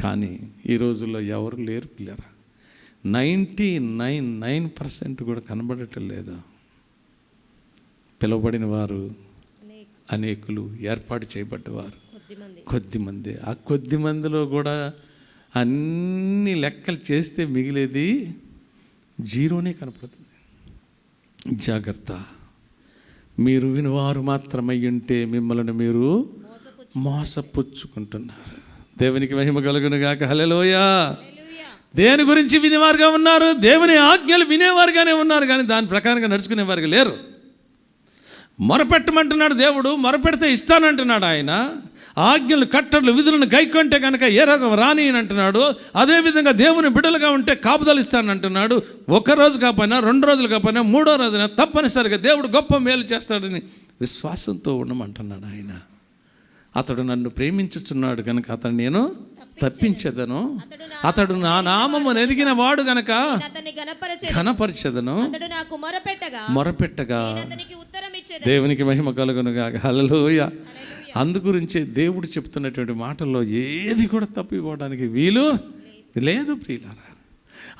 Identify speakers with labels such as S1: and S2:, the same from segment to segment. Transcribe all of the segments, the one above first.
S1: కానీ ఈ రోజుల్లో ఎవరు లేరు పిల్లరా. 99% కూడా కనబడటం లేదు. పిలువబడిన వారు అనేకులు, ఏర్పాటు చేయబడ్డవారు కొద్దిమంది. ఆ కొద్ది మందిలో కూడా అన్ని లెక్కలు చేస్తే మిగిలేది జీరోనే కనపడుతుంది. జాగ్రత్త. మీరు వినివారు మాత్రమై ఉంటే మిమ్మల్ని మీరు మోసపుచ్చుకుంటున్నారు. దేవునికి మహిమ కలుగును గాక. హల్లెలూయా. దేని గురించి వినేవారుగా ఉన్నారు? దేవుని ఆజ్ఞలు వినేవారుగానే ఉన్నారు, కానీ దాని ప్రకారంగా నడుచుకునేవారుగా లేరు. మొరపెట్టమంటున్నాడు దేవుడు, మొరపెడితే ఇస్తానంటున్నాడు ఆయన. ఆజ్ఞలు, కట్టడలు, విధులను గైకొంటే కనుక ఏ రోగం రాని అంటున్నాడు. అదేవిధంగా దేవుని బిడ్డలుగా ఉంటే కాపుదలు ఇస్తానంటున్నాడు. ఒకరోజు కాకపోయినా, 2 రోజులు కాకపోయినా, 3వ రోజున తప్పనిసరిగా దేవుడు గొప్ప మేలు చేస్తాడని విశ్వాసంతో ఉండమంటున్నాడు ఆయన. అతడు నన్ను ప్రేమించుచున్నాడు కనుక అతను నేను తప్పించెదను. అతడు నా నామము నెరిగిన వాడు గనక ఘనపరచెదను. మొరపెట్టగా దేవునికి మహిమ కలుగును గాక. హల్లెలూయా. అందుగురించే దేవుడు చెప్తున్నటువంటి మాటల్లో ఏది కూడా తప్పిపోవడానికి వీలు లేదు ప్రియులారా.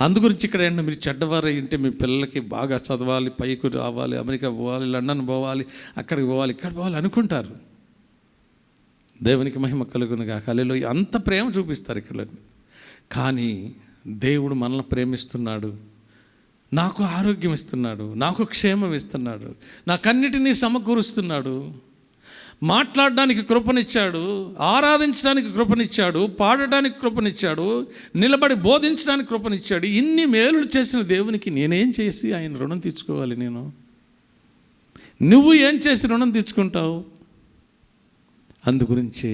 S1: అందుగురించి ఇక్కడ ఏంటంటే, మీరు చెడ్డవారై ఉంటే మీ పిల్లలకి బాగా చదవాలి, పైకి రావాలి, అమెరికా పోవాలి, లండన్ పోవాలి, అక్కడికి పోవాలి, ఇక్కడ పోవాలి అనుకుంటారు. దేవునికి మహిమ కలుగును గాక. హల్లెలూయా. అంత ప్రేమ చూపిస్తారు ఇక్కడ. కానీ దేవుడు మనల్ని ప్రేమిస్తున్నాడు, నాకు ఆరోగ్యం ఇస్తున్నాడు, నాకు క్షేమం ఇస్తున్నాడు, నాకన్నిటినీ సమకూరుస్తున్నాడు, మాట్లాడడానికి కృపనిచ్చాడు, ఆరాధించడానికి కృపనిచ్చాడు, పాడడానికి కృపనిచ్చాడు, నిలబడి బోధించడానికి కృపనిచ్చాడు. ఇన్ని మేలులు చేసిన దేవునికి నేనేం చేసి ఆయన రుణం తీర్చుకోవాలి? నువ్వు ఏం చేసి రుణం తీర్చుకుంటావు? అందుగురించి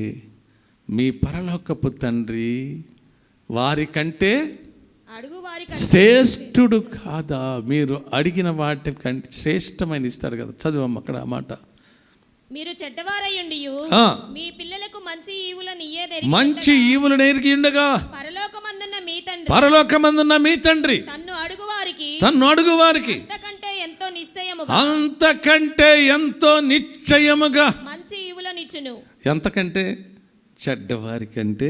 S1: మీ పరలోకపు తండ్రి వారికంటే శ్రేష్ఠుడు కాదా? మీరు అడిగిన వాటి కంటే శ్రేష్టమైన ఇస్తాడు కదా. చదువమ్మ అక్కడ ఆ మాట.
S2: మీరు చెడ్డవారయ్యుండియు మీ పిల్లలకు మంచి
S1: ఈవులను ఎరిగి ఉండగా పరలోకమందున్న మీ తండ్రి తన్ను అడుగువారికి అంతకంటే ఎంతో నిశ్చయముగా
S2: మంచి ఈవులనిచ్చును.
S1: ఎంతకంటే చెడ్డవారి కంటే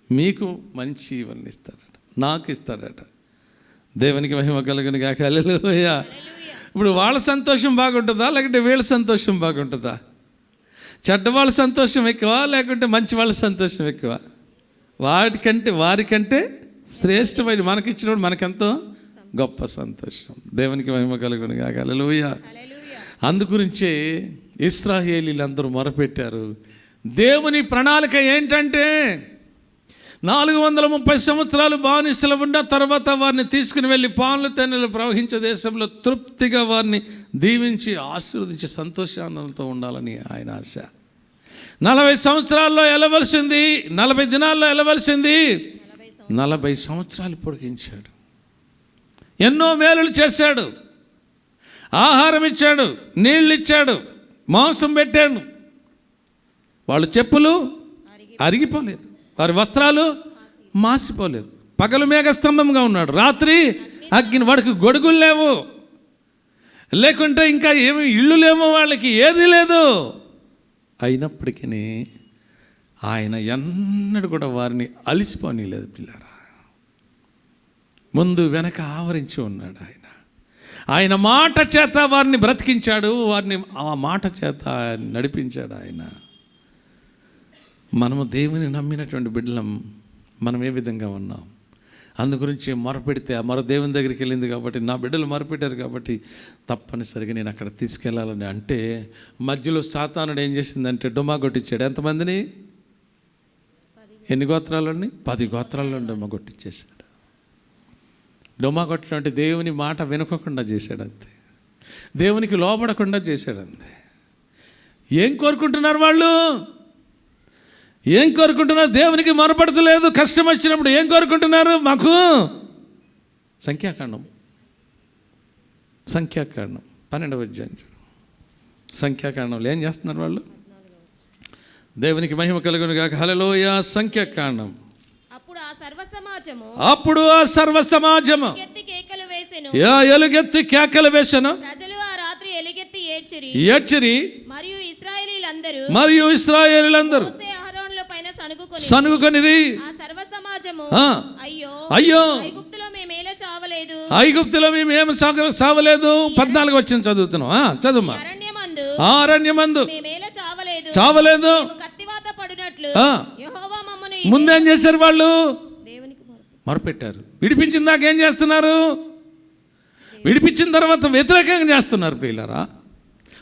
S1: మీకు మంచి ఈవులను ఇస్తాడట, నాకు ఇస్తాడట. దేవునికి మహిమ కలుగును గాక. హల్లెలూయా. ఇప్పుడు వాళ్ళ సంతోషం బాగుంటుందా, లేకుంటే వీళ్ళ సంతోషం బాగుంటుందా? చెడ్డవాళ్ళ సంతోషం ఎక్కువ, లేకుంటే మంచి వాళ్ళ సంతోషం ఎక్కువ? వారికంటే శ్రేష్టమైన మనకిచ్చినప్పుడు మనకెంతో గొప్ప సంతోషం. దేవునికి మహిమ కలుగును గాక. హల్లెలూయా. అందుగురించే ఇశ్రాయేలీలందరూ మొరపెట్టారు. దేవుని ప్రణాళిక ఏంటంటే 430 సంవత్సరాలు బానిసలు ఉన్న తర్వాత వారిని తీసుకుని వెళ్ళి పాలు తేనెలు ప్రవహించే దేశంలో తృప్తిగా వారిని దీవించి ఆశీర్వదించి సంతోషానందంతో ఉండాలని ఆయన ఆశ. 40 సంవత్సరాల్లో వెళ్ళవలసింది, 40 దినాల్లో వెళ్ళవలసింది 40 సంవత్సరాలు పొడిగించాడు. ఎన్నో మేలులు చేశాడు. ఆహారం ఇచ్చాడు, నీళ్ళు ఇచ్చాడు, మాంసం పెట్టాడు. వాళ్ళ చెప్పులు అరిగిపోలేదు, వారి వస్త్రాలు మాసిపోలేదు. పగలు మేఘస్తంభంగా ఉన్నాడు, రాత్రి అగ్ని. వాడికి గొడుగులు లేవు, లేకుంటే ఇంకా ఏమి ఇళ్ళు లేవు, వాళ్ళకి ఏది లేదు. అయినప్పటికీ ఆయన ఎన్నడూ కూడా వారిని అలిసిపోనీలేదు పిల్లరా. ముందు వెనక ఆవరించి ఉన్నాడు ఆయన మాట చేత వారిని బ్రతికించాడు, వారిని ఆ మాట చేత నడిపించాడు ఆయన. మనము దేవుని నమ్మినటువంటి బిడ్డలం, మనం ఏ విధంగా ఉన్నాం? అందుగురించి మొరపెడితే ఆ మొర దేవుని దగ్గరికి వెళ్ళింది కాబట్టి, నా బిడ్డలు మొరపెట్టారు కాబట్టి తప్పనిసరిగా నేను అక్కడ తీసుకెళ్ళాలని. అంటే మధ్యలో సాతానుడు ఏం చేసిందంటే డుమా కొట్టించాడు. ఎంతమందిని? ఎన్ని గోత్రాలని? 10 గోత్రాల్లో డుమా కొట్టించేశాడు. డుమా కొట్టడం అంటే దేవుని మాట వినుకోకుండా చేశాడు అంతే, దేవునికి లోబడకుండా చేశాడు అంతే. ఏం కోరుకుంటున్నారు వాళ్ళు? ఏం కోరుకుంటున్నారు? దేవునికి మొరపడతలేదు. కష్టం వచ్చినప్పుడు ఏం కోరుకుంటున్నారు? మాకు సంఖ్యాకాండం 12వ అధ్యాయం సంఖ్యాకాండంలో ఏం చేస్తున్నారు వాళ్ళు? దేవునికి మహిమ కలుగును గాక. హల్లెలూయా. సంఖ్యాకాండం. అప్పుడు ఆ సర్వ సమాజము ఎలుగెత్తి కేకలు వేసెను. ఏడ్చిరి. మరియు ఇశ్రాయేలీయులందరూ సనుగుకొనిరి.
S2: అందరము
S1: ఆ.
S2: అయ్యో
S1: అయ్యో
S2: ఐగుప్తులో మేమేలా చావలేదు,
S1: ఐగుప్తులో మేము సావలేదు. 14 వచ్చిన చదువుతున్నాం. చదువుమా.
S2: అరణ్యమందు
S1: అరణ్యమందు
S2: మేమేలా చావలేదు,
S1: చావలేదు.
S2: మేము కత్తివాత పడినట్లు
S1: ఆ.
S2: యెహోవా మమ్మను
S1: ముందేం చేశారు వాళ్ళు?
S2: దేవునికి
S1: మొరపెట్టారు. విడిపించిన దాకా ఏం చేస్తున్నారు? విడిపించిన తర్వాత వ్యతిరేకంగా చేస్తున్నారు. ప్రియులారా,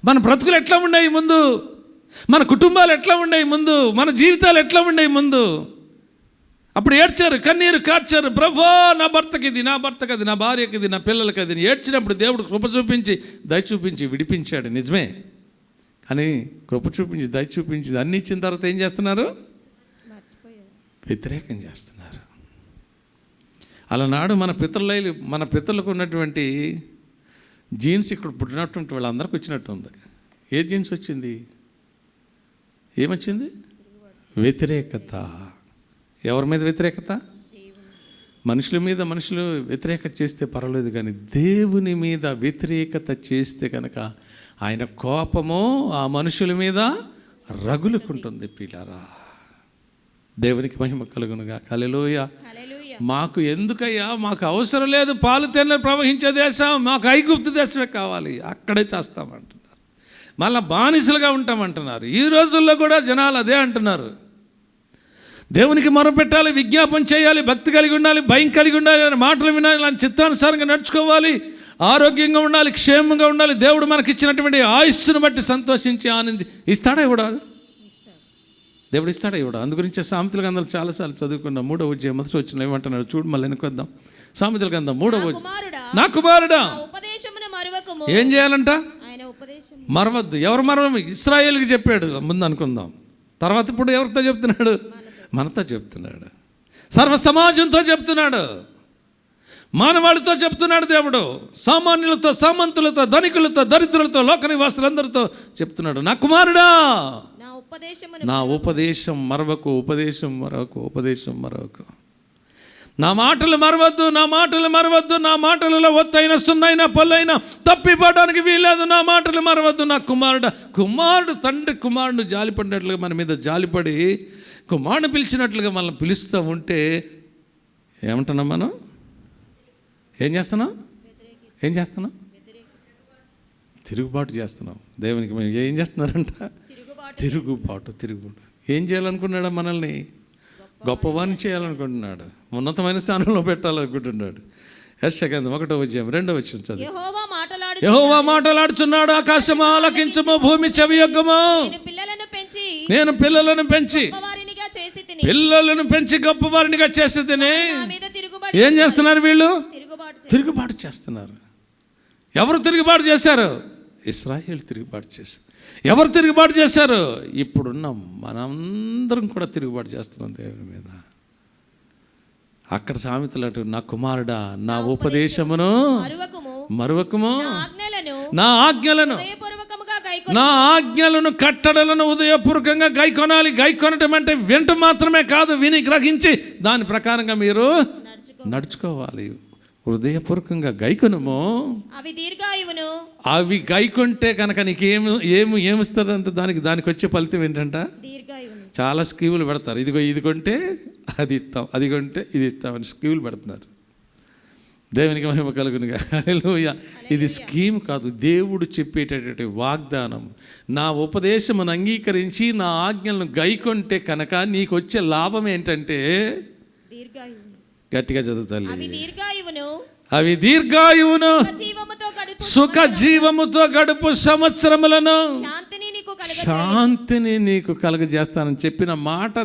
S1: మన బ్రతుకులు ఎట్లా ఉన్నాయి ముందు? మన కుటుంబాలు ఎట్లా ఉన్నాయి ముందు? మన జీవితాలు ఎట్లా ఉన్నాయి ముందు? అప్పుడు ఏడ్చారు, కన్నీరు కార్చారు. ప్రభో, నా భర్తకి ఇది, నా భర్తకి అది, నా భార్యకి ఇది, నా పిల్లలకి అది. ఏడ్చినప్పుడు దేవుడు కృప చూపించి దయ చూపించి విడిపించాడు. నిజమే. కానీ కృప చూపించి దయ చూపించి అన్ని ఇచ్చిన తర్వాత ఏం చేస్తున్నారు? వ్యతిరేకం చేస్తున్నారు. అలనాడు మన పితరులకు ఉన్నటువంటి జీన్స్ ఇక్కడ పుట్టినటువంటి వాళ్ళందరికీ వచ్చినట్టు ఉంది. ఏ జీన్స్ వచ్చింది? ఏమొచ్చింది? వ్యతిరేకత. ఎవరి మీద వ్యతిరేకత? మనుషుల మీద మనుషులు వ్యతిరేకత చేస్తే పర్వాలేదు, కానీ దేవుని మీద వ్యతిరేకత చేస్తే కనుక ఆయన కోపము ఆ మనుషుల మీద రగులుకుంటుంది. పిల్లారా, దేవునికి మహిమ కలుగునుగా. హల్లెలూయా. మాకు ఎందుకయ్యా? మాకు అవసరం లేదు పాలు తేనెలు ప్రవహించే దేశం, మాకు ఐగుప్తు దేశమే కావాలి. అక్కడే చేస్తామంటున్నారు. మళ్ళీ బానిసలుగా ఉంటామంటున్నారు. ఈ రోజుల్లో కూడా జనాలు అదే అంటున్నారు. దేవునికి మొరపెట్టాలి, విజ్ఞాపన చేయాలి, భక్తి కలిగి ఉండాలి, భయం కలిగి ఉండాలి, అని మాటలు వినాలి, ఇలాంటి చిత్తానుసారంగా నడుచుకోవాలి, ఆరోగ్యంగా ఉండాలి, క్షేమంగా ఉండాలి. దేవుడు మనకి ఇచ్చినటువంటి ఆయుస్సును బట్టి సంతోషించి ఆనంది ఇస్తాడా ఇవ్వడా? దేవుడు ఇస్తాడా ఇవ్వడా? అందు గురించి సామెతల గ్రంథం చాలాసార్లు చదువుకున్నాం. 3వ అధ్యాయం 1వ వచనంలో ఏమంటున్నాడు చూడు. మళ్ళీ వెనకొద్దాం. సామెతల గ్రంథం 3వ అధ్యాయం. నా కుమారుడా ఏం చేయాలంట? మరవద్దు. ఎవరు మరవ? ఇశ్రాయేలుకి చెప్పాడు ముందు అనుకుందాం. తర్వాత ఇప్పుడు ఎవరితో చెప్తున్నాడు? మనతో చెప్తున్నాడు. సర్వ సమాజంతో చెప్తున్నాడు. మానవాళితో చెప్తున్నాడు. దేవుడు సామాన్యులతో, సామంతులతో, ధనికులతో, దరిద్రులతో, లోక నివాసులందరితో చెప్తున్నాడు. నా కుమారుడా, నా ఉపదేశం మరవకు, ఉపదేశం మరవకు, ఉపదేశం మరవకు. నా మాటలు మరవద్దు, నా మాటలు మరవద్దు. నా మాటలలో ఒత్తైన సున్నైనా పల్లైనా తప్పిపోవడానికి వీల్లేదు. నా మాటలు మరవద్దు. నా కుమారుడు తండ్రి కుమారుడు జాలిపడినట్లుగా మన మీద జాలిపడి కుమారుడు పిలిచినట్లుగా మనల్ని పిలుస్తూ ఉంటే ఏమంటున్నాం మనం? ఏం చేస్తున్నాం? తిరుగుబాటు చేస్తున్నాం. దేవునికి మేము ఏం చేస్తున్నారంట? తిరుగుబాటు. ఏం చేయాలనుకున్నాడా? మనల్ని గొప్పవాన్ని చేయాలనుకుంటున్నాడు, ఉన్నతమైన స్థానంలో పెట్టాలనుకుంటున్నాడు. యెషయా 1వ అధ్యాయం 2వ వచనం చదువు. యెహోవా మాటలాడుచున్నాడు, ఆకాశమా ఆలకించుము, భూమి చెవియొగ్గుము. నేను పిల్లలను పెంచి గొప్పవారినిగా చేసి తిని. ఏం చేస్తున్నారు వీళ్ళు? తిరుగుబాటు చేస్తున్నారు. ఎవరు తిరుగుబాటు చేశారు? ఇశ్రాయేలు తిరుగుబాటు చేశారు. ఎవరు తిరుగుబాటు చేశారు? ఇప్పుడున్న మనందరం కూడా తిరుగుబాటు చేస్తున్నాం దేవుని మీద. అక్కడ సామెతలు అంటూ, నా కుమారుడా, నా ఉపదేశమును మరువకుము, నా ఆజ్ఞలను కట్టడలను ఉదయపూర్వకంగా గైకొనాలి. గైకొనటం అంటే వింట మాత్రమే కాదు, విని గ్రహించి దాని ప్రకారంగా మీరు నడుచుకోవాలి. హృదయపూర్వకంగా గైకొనుము. అవి గైకొంటే కనుక నీకు ఏమిస్తారంట? దానికి వచ్చే ఫలితం ఏంటంట? చాలా స్కీములు పెడతారు. ఇది కొంటే అది ఇస్తాం, అది కొంటే ఇది ఇస్తామని స్కీములు పెడుతున్నారు. దేవునికి మహిమ కలుగునుగా. హల్లెలూయా. ఇది స్కీమ్ కాదు, దేవుడు చెప్పేటటువంటి వాగ్దానం. నా ఉపదేశమును అంగీకరించి నా ఆజ్ఞలను గైకొంటే కనుక నీకు వచ్చే లాభం ఏంటంటే, గట్టిగా చదువుతాలి, అవి దీర్ఘాయువును, సుఖ జీవముతో గడుపు సంవత్సరములను, శాంతిని నీకు కలుగజేస్తానని చెప్పిన మాట.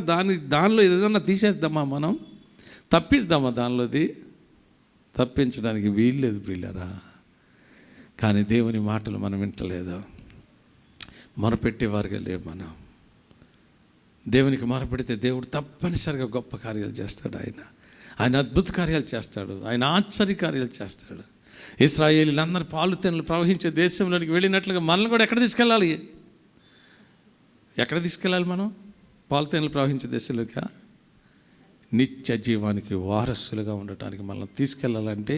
S1: దానిలో ఏదైనా తీసేద్దామా? మనం తప్పిద్దామా? దానిలోది తప్పించడానికి వీల్లేదు ప్రియులారా. కానీ దేవుని మాటలు మనం వింటలేదు, మొరపెట్టేవారుగా లేవు మనం. దేవునికి మొరపెడితే దేవుడు తప్పనిసరిగా గొప్ప కార్యాలు చేస్తాడు. ఆయన అద్భుత కార్యాలు చేస్తాడు. ఆయన ఆశ్చర్య కార్యాలు చేస్తాడు. ఇశ్రాయేలీలందరూ పాలు తేనెలు ప్రవహించే దేశంలోనికి వెళ్ళినట్లుగా మనల్ని కూడా ఎక్కడ తీసుకెళ్ళాలి? మనం పాలు తేనెలు ప్రవహించే దేశంలోకి నిత్య జీవానికి వారసులుగా ఉండటానికి మనల్ని తీసుకెళ్ళాలంటే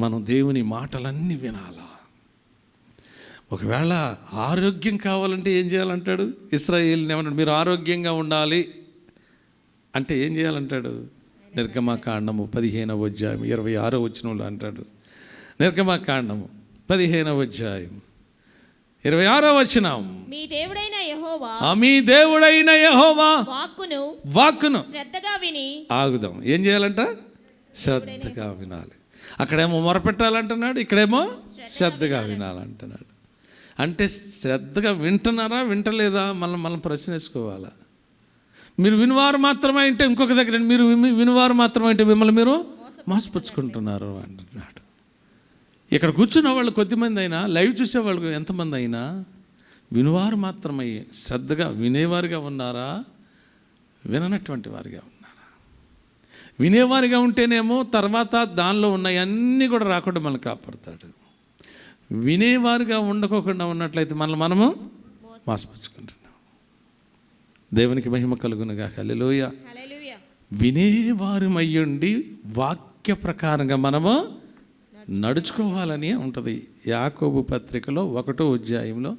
S1: మనం దేవుని మాటలన్నీ వినాలా. ఒకవేళ ఆరోగ్యం కావాలంటే ఏం చేయాలంటాడు? ఇశ్రాయేలుని ఏమన్నాడు? మీరు ఆరోగ్యంగా ఉండాలి అంటే ఏం చేయాలంటాడు? నిర్గమకాండము 15వ అధ్యాయం 26వ వచనంలో అంటాడు. నిర్గమకాండము 15వ అధ్యాయం 26వ వచనం,
S2: మీ దేవుడైన యెహోవా
S1: మీ దేవుడైన యెహోవా వాక్కును
S2: శ్రద్ధగా విని.
S1: ఆగుదాం. ఏం చేయాలంట? శ్రద్ధగా వినాలి. అక్కడేమో మొరపెట్టాలంటున్నాడు, ఇక్కడేమో శ్రద్ధగా వినాలంటున్నాడు. అంటే శ్రద్ధగా వింటున్నారా వింటలేదా మనం ప్రశ్న వేసుకోవాలా. మీరు వినివారు మాత్రమే అంటే ఇంకొక దగ్గర మీరు వినివారు మాత్రమే అంటే మిమ్మల్ని మీరు మోసపుచ్చుకుంటున్నారు అంటున్నాడు. ఇక్కడ కూర్చున్న వాళ్ళు కొద్దిమంది అయినా, లైవ్ చూసేవాళ్ళు ఎంతమంది అయినా వినివారు మాత్రమే శ్రద్ధగా వినేవారుగా ఉన్నారా, విననటువంటి వారిగా ఉన్నారా? వినేవారిగా ఉంటేనేమో తర్వాత దానిలో ఉన్నవన్నీ కూడా రాకుండా మనల్ని కాపాడుతాడు. వినేవారుగా ఉండకోకుండా ఉన్నట్లయితే మనము మోసపుచ్చుకుంటున్నాం. దేవునికి మహిమ కలుగునుగా. హల్లెలూయా.
S2: హల్లెలూయా.
S1: వినేవారమయ్యుండి వాక్య ప్రకారంగా మనము నడుచుకోవాలని ఉంటుంది. యాకోబు పత్రికలో 1వ అధ్యాయంలో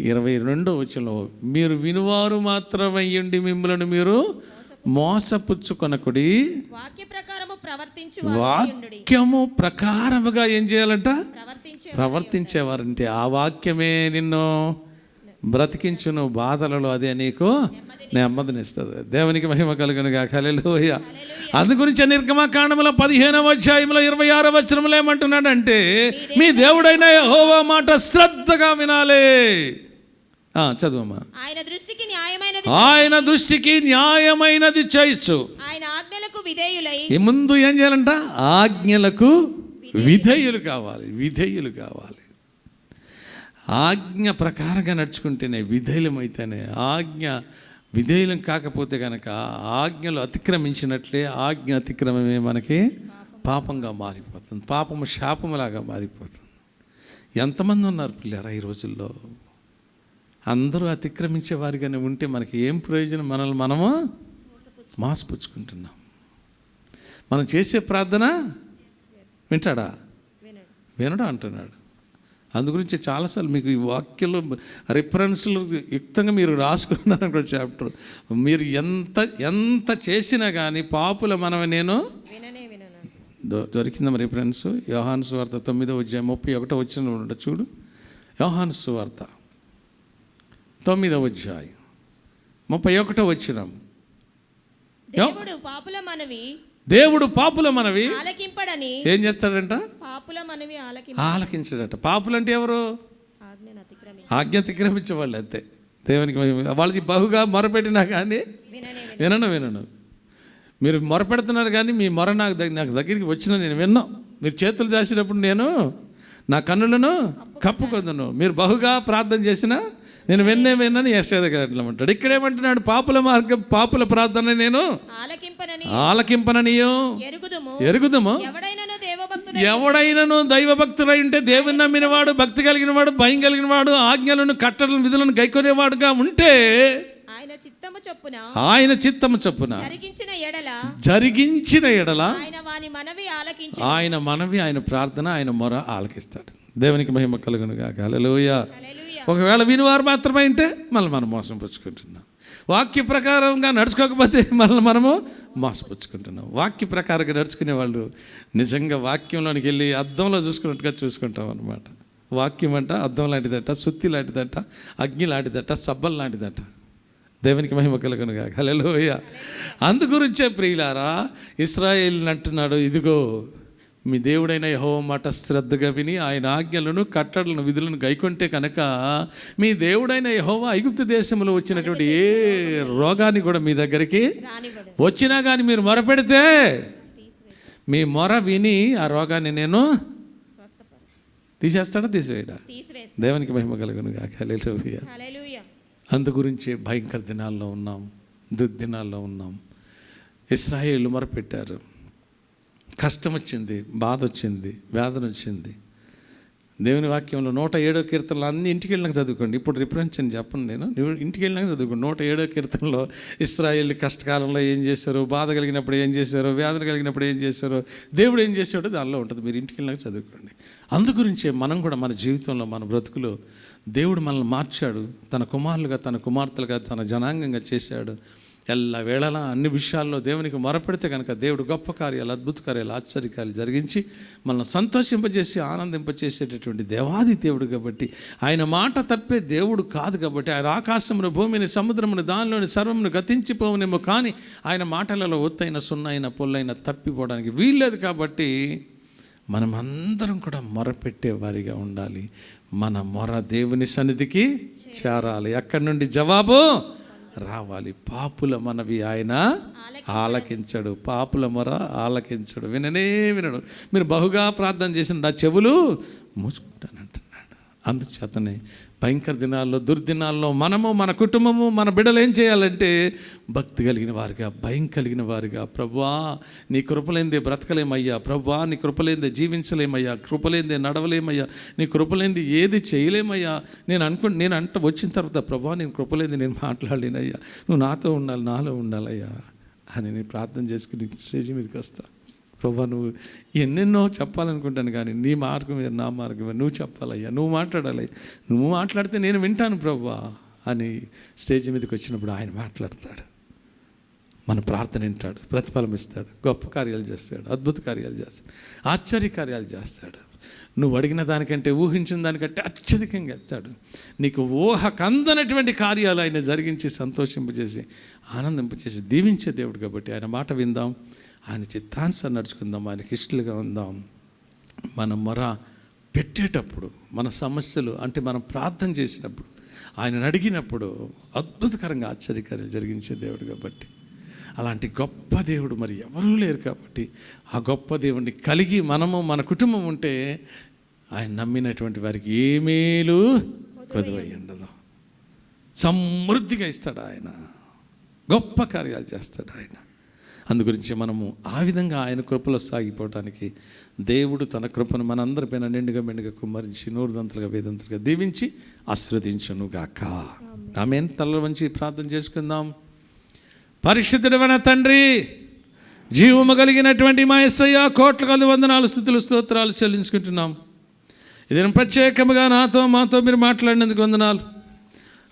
S1: 22వ వచనంలో, మీరు వినువారు మాత్రమయ్యుండి మిమ్మల్ని మీరు మోసపుచ్చుకొనకుడి, వాక్యము ప్రకారముగా ఏం చేయాలంట? ప్రవర్తించేవారంటే ఆ వాక్యమే నిన్ను బ్రతికించును, బాధలలో అదే నీకు నెమ్మదినిస్తుంది. దేవునికి మహిమ కలుగునుగా. హల్లెలూయా. అందు గురించి నిర్గమకాండములో 15వ అధ్యాయంలో 26వ వచనంలో ఏమంటున్నాడంటే, మీ దేవుడైన యెహోవా మాట శ్రద్ధగా వినాలి. చదువమ్మా. ఆయన దృష్టికి న్యాయమైనది చేయొచ్చు.
S2: ఆయన ఆజ్ఞలకు విధేయులై.
S1: ముందు ఏం చేయాలంట? ఆజ్ఞలకు విధేయులు కావాలి. విధేయులు కావాలి. ఆజ్ఞ ప్రకారంగా నడుచుకుంటేనే, విధేయులమైతేనే. ఆజ్ఞ విధేయులం కాకపోతే కనుక ఆజ్ఞలు అతిక్రమించినట్లే. ఆజ్ఞ అతిక్రమమే మనకి పాపంగా మారిపోతుంది. పాపము శాపములాగా మారిపోతుంది. ఎంతమంది ఉన్నారు పిల్లరా ఈ రోజుల్లో? అందరూ అతిక్రమించే వారిగానే ఉంటే మనకి ఏం ప్రయోజనం? మనల్ని మనము మోసపుచ్చుకుంటున్నాం. మనం చేసే ప్రార్థన వింటాడా? వినడా అంటున్నాడు. అందుగురించి చాలాసార్లు మీకు ఈ వాక్యంలో రిఫరెన్స్లు యుక్తంగా మీరు రాసుకున్నారనుకో చాప్టర్. మీరు ఎంత చేసినా కానీ పాపుల మనమే నేను దొరికిందమ్మ రిఫరెన్స్. యోహాను సువార్త 9వ అధ్యాయం 31వ వచనం చూడు. యోహాను సువార్త 9వ అధ్యాయం 31వ వచనం. దేవుడు పాపుల మనవి
S2: ఆలకింపడని
S1: ఏం చేస్తాడంట?
S2: పాపుల మనవి
S1: ఆలకించాడట. పాపులు అంటే ఎవరు? ఆజ్ఞ అతిక్రమించే వాళ్ళు. అంతే. దేవునికి వాళ్ళకి బహుగా మొరపెట్టినా కానీ వినను. మీరు మొరపెడుతున్నారు కానీ మీ మొర నాకు దగ్గరికి వచ్చినా నేను విన్నా. మీరు చేతులు చేసినప్పుడు నేను నా కన్నులను కప్పుకొందును. మీరు బహుగా ప్రార్థన చేసినా నేను విన్నాను. యెషయా దగ్గర అంటాడు. ఇక్కడేమంటున్నాడు? పాపుల ప్రార్థన నేను ఆలకింపననియో ఎరుగుదము. ఎవడైనను దైవభక్తుడై ఉంటే, దేవుని నమ్మినవాడు, భక్తి కలిగిన వాడు, భయం కలిగిన వాడు, ఆజ్ఞలను కట్టడలను విధులను గైకొనేవాడుగా ఉంటే ఆయన చిత్తము చొప్పున జరిగించిన ఎడల ఆయన మనవి, ఆయన ప్రార్థన, ఆయన మొర ఆలకిస్తాడు. దేవునికి మహిమ కలుగునుగా. హల్లెలూయా. ఒకవేళ వినివారు మాత్రమే అంటే మనం మోసం పుచ్చుకుంటున్నాం. వాక్య ప్రకారంగా నడుచుకోకపోతే మనము మోసపుచ్చుకుంటున్నాం. వాక్య ప్రకారంగా నడుచుకునే వాళ్ళు నిజంగా వాక్యంలోనికి వెళ్ళి అద్దంలో చూసుకున్నట్టుగా చూసుకుంటాం అన్నమాట. వాక్యం అంట అద్దం లాంటిదట, సుత్తి లాంటిదట, అగ్ని లాంటిదట, సబ్బల్ లాంటిదట. దేవునికి మహిమ కలుగునుగా. హల్లెలూయా. అందుగురించే ప్రియులారా, ఇశ్రాయేలుని అంటున్నాడు, ఇదిగో మీ దేవుడైన యెహోవా మాట శ్రద్ధగా విని ఆయన ఆజ్ఞలను కట్టడలను విధులను గైకొంటే కనుక మీ దేవుడైన యెహోవా ఐగుప్తు దేశంలో వచ్చినటువంటి ఏ రోగాన్ని కూడా మీ దగ్గరికి వచ్చినా కానీ మీరు మొరపెడితే మీ మొర విని ఆ రోగాన్ని నేను తీసేస్తాడా? తీసివేయడా? దేవునికి మహిమ కలుగునుగా. హల్లెలూయా. అందుగురించే భయంకర దినాల్లో ఉన్నాం, దుర్దినాల్లో ఉన్నాం. ఇశ్రాయేలు మొరపెట్టారు. కష్టం వచ్చింది, బాధ వచ్చింది, వేదన వచ్చింది. దేవుని వాక్యంలో 107వ కీర్తనలో అన్ని ఇంటికి వెళ్ళినాక చదువుకోండి. ఇప్పుడు రిఫరెన్స్ అని చెప్పను నేను, ఇంటికి వెళ్ళినాక చదువుకోండి. 107వ కీర్తనలో ఇశ్రాయేలు కష్టకాలంలో ఏం చేశారు, బాధ కలిగినప్పుడు ఏం చేశారు, వేదన కలిగినప్పుడు ఏం చేశారు, దేవుడు ఏం చేశాడో దానిలో ఉంటుంది. మీరు ఇంటికి వెళ్ళినాక చదువుకోండి. అందుగురించే మనం కూడా మన జీవితంలో, మన బ్రతుకులో దేవుడు మనల్ని మార్చాడు. తన కుమారులుగా, తన కుమార్తెలుగా, తన జనాంగంగా చేశాడు. ఎల్లవేళలా అన్ని విషయాల్లో దేవునికి మొరపెడితే కనుక దేవుడు గొప్ప కార్యాలు, అద్భుత కార్యాలు, ఆశ్చర్యకార్యాలు జరిగించి మనల్ని సంతోషింపజేసి ఆనందింపజేసేటటువంటి దేవాది దేవుడు కాబట్టి, ఆయన మాట తప్పే దేవుడు కాదు కాబట్టి, ఆయన ఆకాశమును, భూమిని, సముద్రమును, దానిలోని సర్వమును గతించిపోవునేమో కానీ ఆయన మాటలలో ఒత్తైన, సున్నైన, పొల్లైన తప్పిపోవడానికి వీల్లేదు. కాబట్టి మనమందరం కూడా మొరపెట్టే వారిగా ఉండాలి. మన మొర దేవుని సన్నిధికి చేరాలి. అక్కడి నుండి జవాబు రావాలి. పాపుల మనవి ఆయన ఆలకించడు, పాపుల మొర ఆలకించడు, విననే వినడు. మీరు బహుగా ప్రార్థన చేసిన నా చెవులు మూసుకుంటానంటున్నాడు. అందుచేతనే భయంకర దినాల్లో, దుర్దినాల్లో మనము, మన కుటుంబము, మన బిడ్డలు ఏం చేయాలంటే భక్తి కలిగిన వారిగా, భయం కలిగిన వారిగా, ప్రభువా నీ కృపలేందే బ్రతకలేమయ్యా, ప్రభువా నీ కృపలేందే జీవించలేమయ్యా, కృపలేందే నడవలేమయ్యా, నీ కృపలేంది ఏది చేయలేమయ్యా. నేను అంట వచ్చిన తర్వాత ప్రభువా నేను కృపలేంది నేను మాట్లాడలేనయ్యా, నువ్వు నాతో ఉండాలి, నాలో ఉండాలయ్యా అని నేను ప్రార్థన చేసుకుని స్టేజ్ మీదకి వస్తా. ప్రభా నువ్వు ఎన్నెన్నో చెప్పాలనుకుంటాను కానీ నీ మార్గం వేరు, నా మార్గం వేరు, నువ్వు చెప్పాలయ్యా, నువ్వు మాట్లాడాలయ్యా, నువ్వు మాట్లాడితే నేను వింటాను ప్రభా అని స్టేజ్ మీదకి వచ్చినప్పుడు ఆయన మాట్లాడతాడు. మన ప్రార్థన వింటాడు, ప్రతిఫలం ఇస్తాడు, గొప్ప కార్యాలు చేస్తాడు, అద్భుత కార్యాలు చేస్తాడు, ఆశ్చర్య కార్యాలు చేస్తాడు. నువ్వు అడిగిన దానికంటే, ఊహించిన దానికంటే అత్యధికంగా ఇస్తాడు. నీకు ఊహకందనటువంటి కార్యాలు ఆయన జరిగించి సంతోషింపజేసి ఆనందింపజేసి దీవించే దేవుడు కాబట్టి ఆయన మాట విందాం, ఆయన చిత్తానుసారం నడుచుకుందాం, ఆయనకి ఇష్టలుగా ఉందాం. మన మొర పెట్టేటప్పుడు, మన సమస్యలు అంటే మనం ప్రార్థన చేసినప్పుడు, ఆయనను అడిగినప్పుడు అద్భుతకరంగా ఆశ్చర్యకార్యాలు జరిగించే దేవుడు కాబట్టి, అలాంటి గొప్ప దేవుడు మరి ఎవరూ లేరు కాబట్టి, ఆ గొప్ప దేవుడిని కలిగి మనము, మన కుటుంబం ఉంటే ఆయన నమ్మినటువంటి వారికి ఏ మేలు కొదువై ఉండదు. సమృద్ధిగా ఇస్తాడు ఆయన, గొప్ప కార్యాలు చేస్తాడు ఆయన. అందుగురించి మనము ఆ విధంగా ఆయన కృపలో సాగిపోవడానికి దేవుడు తన కృపను మనందరిపైన నిండుగా మెండుగా కుమ్మరించి నూరుదంతలుగా వేదంతలుగా దీవించి ఆశీర్వదించునుగాక. ఆమేన్. తలల వంచి ప్రార్థన చేసుకుందాం. పరిశుద్ధుడైన తండ్రి, జీవము కలిగినటువంటి మా యేసయ్య, కోట్ల కొలది వందనాలు, స్తుతులు, స్తోత్రాలు చెల్లించుకుంటున్నాం. ఇదేనా ప్రత్యేకముగా మాతో మీరు మాట్లాడినందుకు వందనాలు.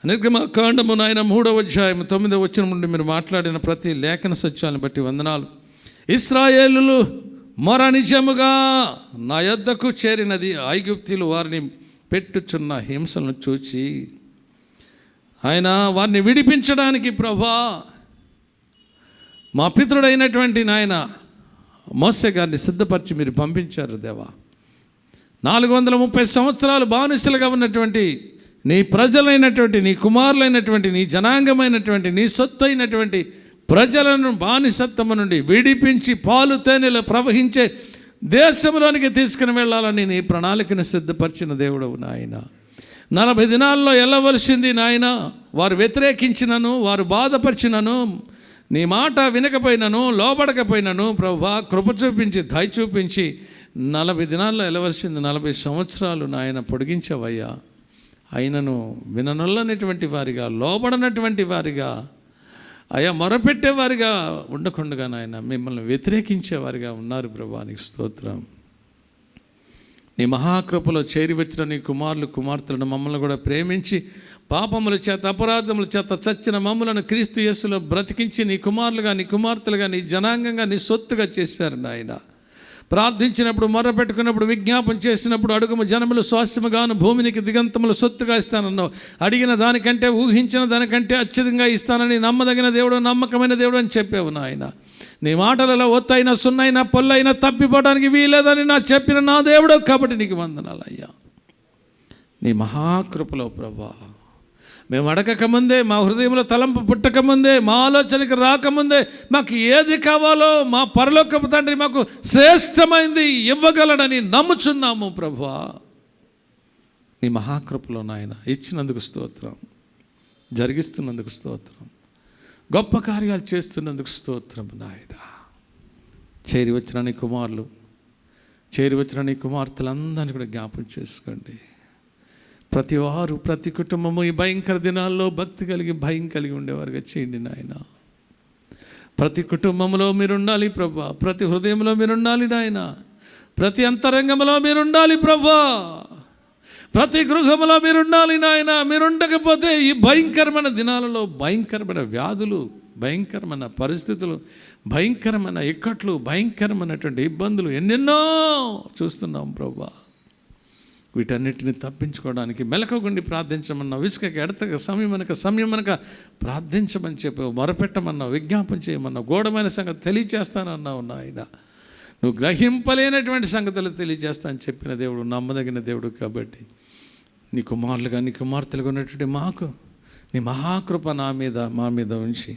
S1: నిర్గమకాండము నాయన 3వ అధ్యాయం 9వ వచనం నుండి మీరు మాట్లాడిన ప్రతి లేఖన సత్యాలను బట్టి వందనాలు. ఇశ్రాయేలులు మొర నిజముగా నా యొద్దకు చేరినది, ఐగుప్తీయులు వారిని పెట్టుచున్న హింసలను చూచి ఆయన వారిని విడిపించడానికి ప్రభా మా పితరుడైనటువంటి నాయన మోసే గారిని సిద్ధపరిచి మీరు పంపించారు దేవా. 430 సంవత్సరాలు బానిసలుగా ఉన్నటువంటి నీ ప్రజలైనటువంటి, నీ కుమారులైనటువంటి, నీ జనాంగమైనటువంటి, నీ సొత్తు అయినటువంటి ప్రజలను బానిసత్వము నుండి విడిపించి పాలు తేనెలు ప్రవహించే దేశంలోనికి తీసుకుని వెళ్ళాలని నీ ప్రణాళికను సిద్ధపరిచిన దేవుడవు నాయన. 40 దినాల్లో వెళ్ళవలసింది నాయన, వారు వ్యతిరేకించినను, వారు బాధపరిచినను, నీ మాట వినకపోయినను, లోబడకపోయినను ప్రభువా కృప చూపించి, దయ చూపించి 40 దినాల్లో వెళ్ళవలసింది 40 సంవత్సరాలు నాయన పొడిగించవయ్యా. అయినను విననొల్లనటువంటి వారిగా, లోబడనటువంటి వారిగా, అయా మొరపెట్టేవారిగా ఉండకుండా నాయన మిమ్మల్ని వ్యతిరేకించేవారిగా ఉన్నారు ప్రభువా. నీకు స్తోత్రం. నీ మహాకృపలో చేరి వచ్చిన నీ కుమారులు కుమార్తెలను మమ్మల్ని కూడా ప్రేమించి పాపముల చేత, అపరాధముల చేత చచ్చిన మమ్మలను క్రీస్తు యేసులో బ్రతికించి నీ కుమారులుగా, నీ కుమార్తెలుగా, నీ జనాంగంగా, నీ సొత్తుగా చేశారు నాయన. ప్రార్థించినప్పుడు, మొరపెట్టుకున్నప్పుడు, విజ్ఞాపన చేసినప్పుడు అడుగుము జనములు స్వాస్థ్యముగాను భూమినికి దిగంతములు సొత్తుగా ఇస్తానన్నావు. అడిగిన దానికంటే, ఊహించిన దానికంటే అత్యధికంగా ఇస్తానని నమ్మదగిన దేవుడు, నమ్మకమైన దేవుడు అని చెప్పావు నాయన. నీ మాటలలో ఒత్తైన, సున్నైన, పొల్లైన తప్పిపోవడానికి వీలేదని నా చెప్పిన నా దేవుడు కాబట్టి నీకు వందనాలు అయ్యా. నీ మహాకృపలో ప్రభా మేము అడగకముందే, మా హృదయంలో తలంపు పుట్టకముందే, మా ఆలోచనకి రాకముందే మాకు ఏది కావాలో మా పరలోకపు తండ్రి మాకు శ్రేష్టమైంది ఇవ్వగలడని నమ్ముచున్నాము ప్రభువా. నీ మహాకృపలో నాయన ఇచ్చినందుకు స్తోత్రం, జరిగిస్తున్నందుకు స్తోత్రం, గొప్ప కార్యాలు చేస్తున్నందుకు స్తోత్రం నాయన. చేరి వచ్చిన నీ కుమారులు, చేరి వచ్చిన నీ కుమార్తెలందరినీ కూడా జ్ఞాపకం చేసుకోండి. ప్రతి వారు, ప్రతి కుటుంబము ఈ భయంకర దినాల్లో భక్తి కలిగి, భయం కలిగి ఉండేవారుగా చేయండి నాయన. ప్రతి కుటుంబంలో మీరుండాలి ప్రభా, ప్రతి హృదయంలో మీరుండాలి నాయన, ప్రతి అంతరంగంలో మీరుండాలి ప్రభా, ప్రతి గృహంలో మీరుండాలి నాయన. మీరుండకపోతే ఈ భయంకరమైన దినాలలో భయంకరమైన వ్యాధులు, భయంకరమైన పరిస్థితులు, భయంకరమైన ఇక్కట్లు, భయంకరమైనటువంటి ఇబ్బందులు ఎన్నెన్నో చూస్తున్నాం ప్రభా. వీటన్నిటిని తప్పించుకోవడానికి మెలకుగుండి ప్రార్థించమన్నావు. విసుకకి ఎడతగా సమయమనక ప్రార్థించమని చెప్పావు, మొరపెట్టమన్నావు, విజ్ఞాపం చేయమన్నావు, గూఢమైన సంగతి తెలియచేస్తానన్నావు నాయన. నువ్వు గ్రహింపలేనటువంటి సంగతులు తెలియజేస్తా అని చెప్పిన దేవుడు, నమ్మదగిన దేవుడు. కాబట్టి నీ కుమారులుగా నీ కుమార్తెలుగా ఉన్నటువంటి మాకు నీ మహాకృప మా మీద ఉంచి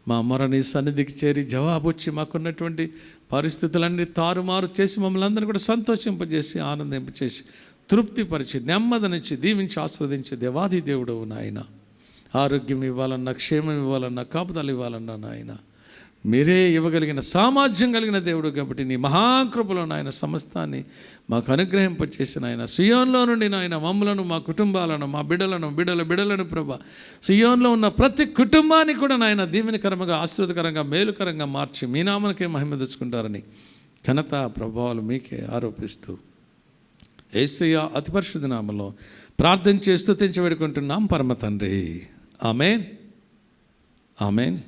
S1: మా మొర నీ సన్నిధికి చేరి జవాబు వచ్చి మాకున్నటువంటి పరిస్థితులన్నీ తారుమారు చేసి మమ్మల్ని అందరినీ కూడా సంతోషింపజేసి ఆనందింపచేసి తృప్తిపరిచి నెమ్మదినిచ్చి దీవించి ఆస్వాదించే దేవాది దేవుడు నాయన. ఆరోగ్యం ఇవ్వాలన్నా, క్షేమం ఇవ్వాలన్నా, కాపుదలు ఇవ్వాలన్నా నాయన మీరే ఇవ్వగలిగిన సామర్థ్యం కలిగిన దేవుడు. కాబట్టి నీ మహాకృపలో నాయన సమస్తాన్ని మాకు అనుగ్రహింపచేసిన ఆయన సియోన్లో నుండి నాయన మమ్మలను, మా కుటుంబాలను, మా బిడ్డలను ప్రభా, సియోన్లో ఉన్న ప్రతి కుటుంబాన్ని కూడా నాయన దీవెనకరంగా, ఆశీర్వాదకరంగా, మేలుకరంగా మార్చి మీ నామనికే మహిమ తెచ్చుకుంటారని ఘనత ప్రభావాలు మీకే ఆరోపిస్తూ యేసయ్య అతి పరిశుద్ధ నామములో ప్రార్థన చేస్తూ స్తుతించి వేడుకుంటున్నాం పరమ తండ్రి. ఆమేన్, ఆమేన్.